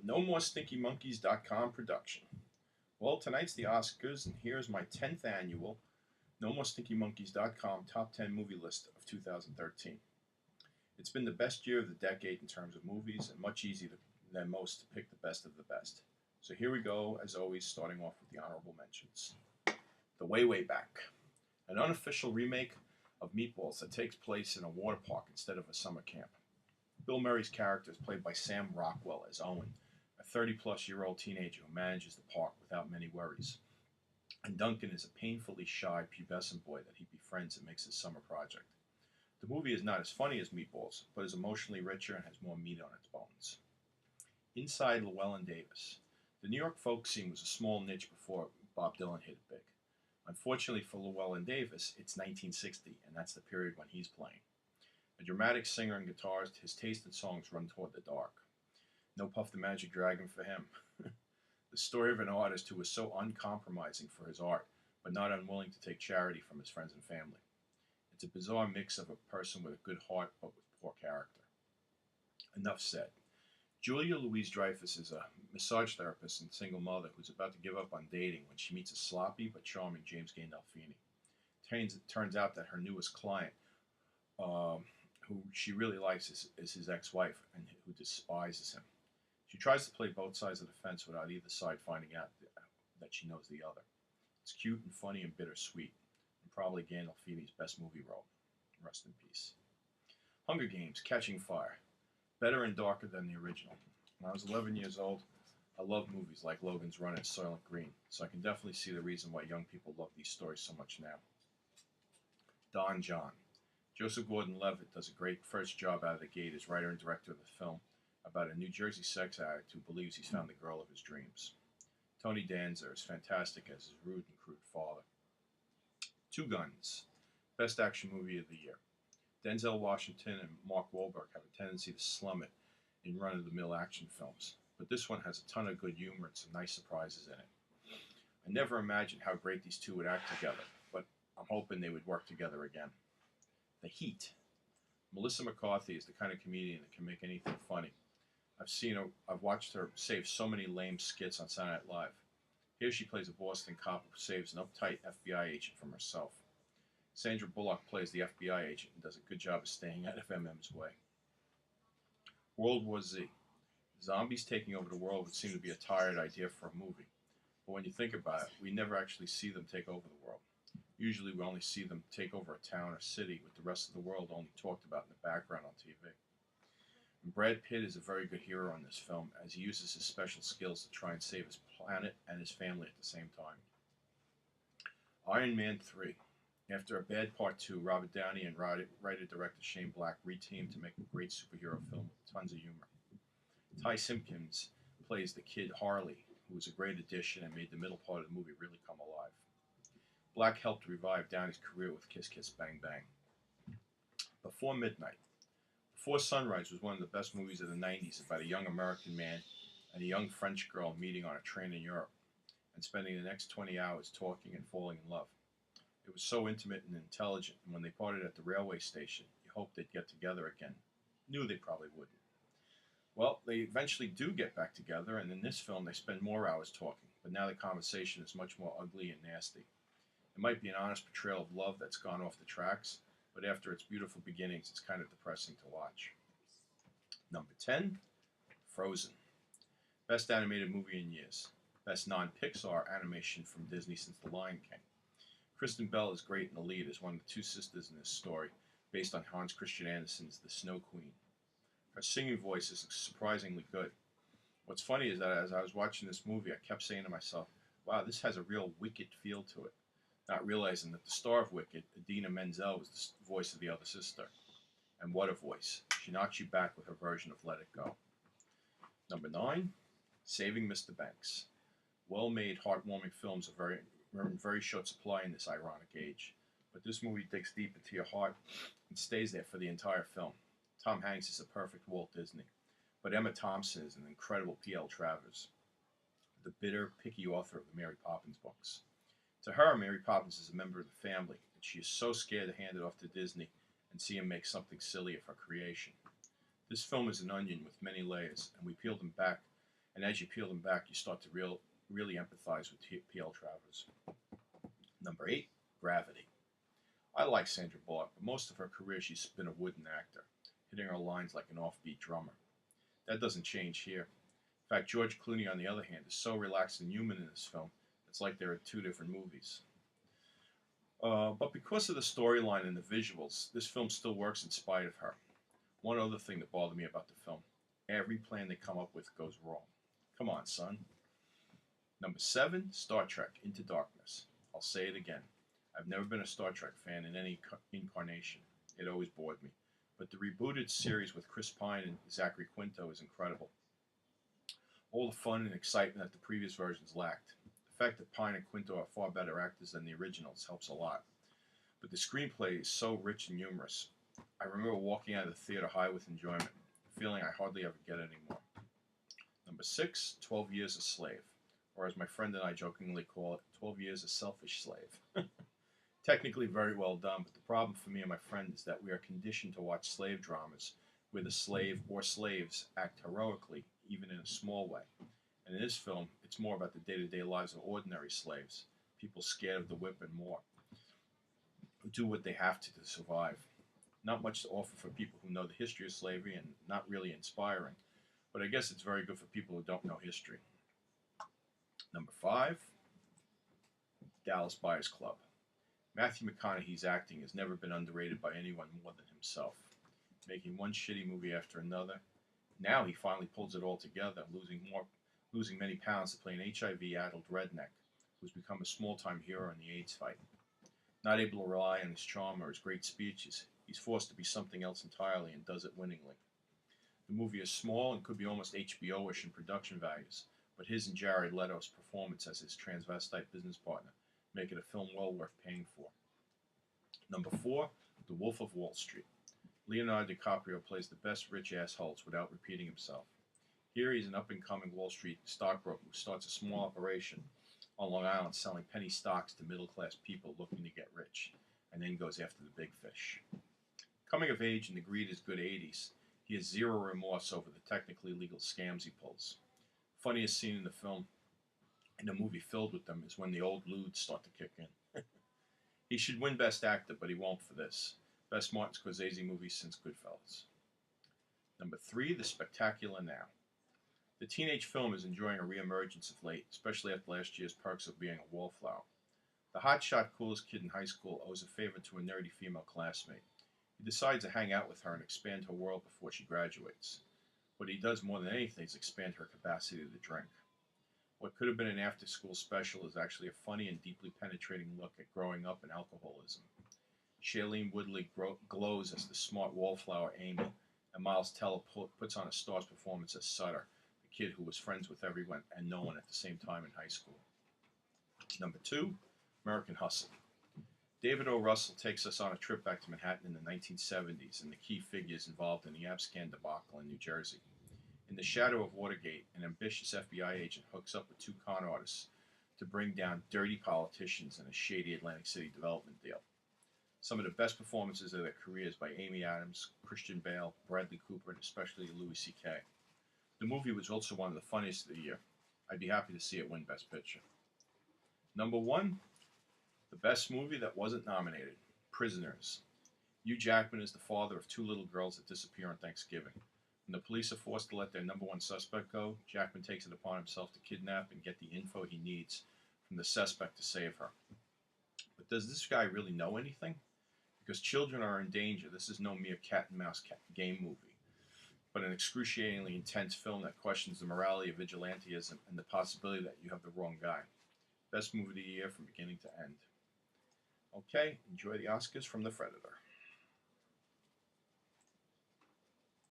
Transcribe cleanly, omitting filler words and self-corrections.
NoMoreStinkyMonkeys.com production. Well, tonight's the Oscars, and here's my 10th annual NoMoreStinkyMonkeys.com top 10 movie list of 2013. It's been the best year of the decade in terms of movies, and much easier than most to pick the best of the best. So here we go, as always, starting off with the honorable mentions. The Way, Way Back, an unofficial remake of Meatballs that takes place in a water park instead of a summer camp. Bill Murray's character is played by Sam Rockwell as Owen, a 30-plus-year-old teenager who manages the park without many worries. And Duncan is a painfully shy pubescent boy that he befriends and makes his summer project. The movie is not as funny as Meatballs, but is emotionally richer and has more meat on its bones. Inside Llewellyn Davis. The New York folk scene was a small niche before Bob Dylan hit it big. Unfortunately for Llewellyn Davis, it's 1960, and that's the period when he's playing. A dramatic singer and guitarist, his taste in songs run toward the dark. No Puff the Magic Dragon for him. The story of an artist who was so uncompromising for his art, but not unwilling to take charity from his friends and family. It's a bizarre mix of a person with a good heart, but with poor character. Enough said. Julia Louis-Dreyfus is a massage therapist and single mother who's about to give up on dating when she meets a sloppy but charming James Gandolfini. Turns out that her newest client, who she really likes, is his ex-wife, and who despises him. She tries to play both sides of the fence without either side finding out that she knows the other. It's cute and funny and bittersweet, and probably Gandolfini's best movie role. Rest in peace. Hunger Games: Catching Fire. Better and darker than the original. When I was 11 years old, I loved movies like Logan's Run and Soylent Green, so I can definitely see the reason why young people love these stories so much now. Don John. Joseph Gordon-Levitt does a great first job out of the gate as writer and director of the film about a New Jersey sex addict who believes he's found the girl of his dreams. Tony Danza is fantastic as his rude and crude father. Two Guns. Best action movie of the year. Denzel Washington and Mark Wahlberg have a tendency to slum it in run-of-the-mill action films, but this one has a ton of good humor and some nice surprises in it. I never imagined how great these two would act together, but I'm hoping they would work together again. The Heat. Melissa McCarthy is the kind of comedian that can make anything funny. I've watched her save so many lame skits on Saturday Night Live. Here she plays a Boston cop who saves an uptight FBI agent from herself. Sandra Bullock plays the FBI agent and does a good job of staying out of MM's way. World War Z. Zombies taking over the world would seem to be a tired idea for a movie. But when you think about it, we never actually see them take over the world. Usually we only see them take over a town or city, with the rest of the world only talked about in the background on TV. And Brad Pitt is a very good hero in this film, as he uses his special skills to try and save his planet and his family at the same time. Iron Man 3. After a bad Part 2, Robert Downey and writer-director Shane Black reteamed to make a great superhero film with tons of humor. Ty Simpkins plays the kid Harley, who was a great addition and made the middle part of the movie really come alive. Black helped revive Downey's career with Kiss Kiss Bang Bang. Before Midnight. Before Sunrise was one of the best movies of the 90s about a young American man and a young French girl meeting on a train in Europe and spending the next 20 hours talking and falling in love. It was so intimate and intelligent, and when they parted at the railway station, you hoped they'd get together again. Knew they probably wouldn't. Well, they eventually do get back together, and in this film they spend more hours talking, but now the conversation is much more ugly and nasty. It might be an honest portrayal of love that's gone off the tracks, but after its beautiful beginnings, it's kind of depressing to watch. Number 10, Frozen. Best animated movie in years. Best non-Pixar animation from Disney since The Lion King. Kristen Bell is great in the lead as one of the two sisters in this story, based on Hans Christian Andersen's The Snow Queen. Her singing voice is surprisingly good. What's funny is that as I was watching this movie, I kept saying to myself, wow, this has a real Wicked feel to it, not realizing that the star of Wicked, Idina Menzel, was the voice of the other sister. And what a voice. She knocks you back with her version of Let It Go. Number 9, Saving Mr. Banks. Well-made, heartwarming films are in very short supply in this ironic age, but this movie digs deep into your heart and stays there for the entire film. Tom Hanks is a perfect Walt Disney, but Emma Thompson is an incredible P.L. Travers, the bitter, picky author of the Mary Poppins books. To her, Mary Poppins is a member of the family, and she is so scared to hand it off to Disney and see him make something silly of her creation. This film is an onion with many layers, and we peel them back and as you peel them back, you start to really empathize with P.L. Travers. Number 8, Gravity. I like Sandra Bullock, but most of her career she's been a wooden actor, hitting her lines like an offbeat drummer. That doesn't change here. In fact, George Clooney, on the other hand, is so relaxed and human in this film, it's like there are 2 different movies. But because of the storyline and the visuals, this film still works in spite of her. One other thing that bothered me about the film, every plan they come up with goes wrong. Come on, son. Number 7, Star Trek Into Darkness. I'll say it again. I've never been a Star Trek fan in any incarnation. It always bored me. But the rebooted series with Chris Pine and Zachary Quinto is incredible. All the fun and excitement that the previous versions lacked. The fact that Pine and Quinto are far better actors than the originals helps a lot. But the screenplay is so rich and humorous. I remember walking out of the theater high with enjoyment, a feeling I hardly ever get anymore. Number 6, 12 Years a Slave, or as my friend and I jokingly call it, 12 Years a Selfish Slave. Technically very well done, but the problem for me and my friend is that we are conditioned to watch slave dramas where the slave or slaves act heroically, even in a small way. And in this film, it's more about the day-to-day lives of ordinary slaves, people scared of the whip and more, who do what they have to survive. Not much to offer for people who know the history of slavery and not really inspiring, but I guess it's very good for people who don't know history. Number 5, Dallas Buyers Club. Matthew McConaughey's acting has never been underrated by anyone more than himself, making one shitty movie after another. Now he finally pulls it all together, losing many pounds to play an HIV-addled redneck who's become a small-time hero in the AIDS fight. Not able to rely on his charm or his great speeches, he's forced to be something else entirely and does it winningly. The movie is small and could be almost HBO-ish in production values, but his and Jared Leto's performance as his transvestite business partner make it a film well worth paying for. Number 4, The Wolf of Wall Street. Leonardo DiCaprio plays the best rich assholes without repeating himself. Here he's an up-and-coming Wall Street stockbroker who starts a small operation on Long Island selling penny stocks to middle-class people looking to get rich, and then goes after the big fish. Coming of age in the greed is good 80s, he has zero remorse over the technically legal scams he pulls. Funniest scene in the film, in a movie filled with them, is when the old lewds start to kick in. He should win Best Actor, but he won't for this. Best Martin Scorsese movie since Goodfellas. Number 3, The Spectacular Now. The teenage film is enjoying a re-emergence of late, especially after last year's Perks of Being a Wallflower. The hotshot coolest kid in high school owes a favor to a nerdy female classmate. He decides to hang out with her and expand her world before she graduates. What he does more than anything is expand her capacity to drink. What could have been an after-school special is actually a funny and deeply penetrating look at growing up and alcoholism. Shailene Woodley glows as the smart wallflower Amy, and Miles Teller puts on a star's performance as Sutter, the kid who was friends with everyone and no one at the same time in high school. Number 2, American Hustle. David O. Russell takes us on a trip back to Manhattan in the 1970s and the key figures involved in the Abscan debacle in New Jersey. In the shadow of Watergate, an ambitious FBI agent hooks up with 2 con artists to bring down dirty politicians in a shady Atlantic City development deal. Some of the best performances of their careers by Amy Adams, Christian Bale, Bradley Cooper, and especially Louis C.K. The movie was also one of the funniest of the year. I'd be happy to see it win Best Picture. Number 1, the best movie that wasn't nominated, Prisoners. Hugh Jackman is the father of 2 little girls that disappear on Thanksgiving. When the police are forced to let their number 1 suspect go, Jackman takes it upon himself to kidnap and get the info he needs from the suspect to save her. But does this guy really know anything? Because children are in danger, this is no mere cat and mouse game movie, but an excruciatingly intense film that questions the morality of vigilantism and the possibility that you have the wrong guy. Best movie of the year from beginning to end. Okay, enjoy the Oscars from The Predator.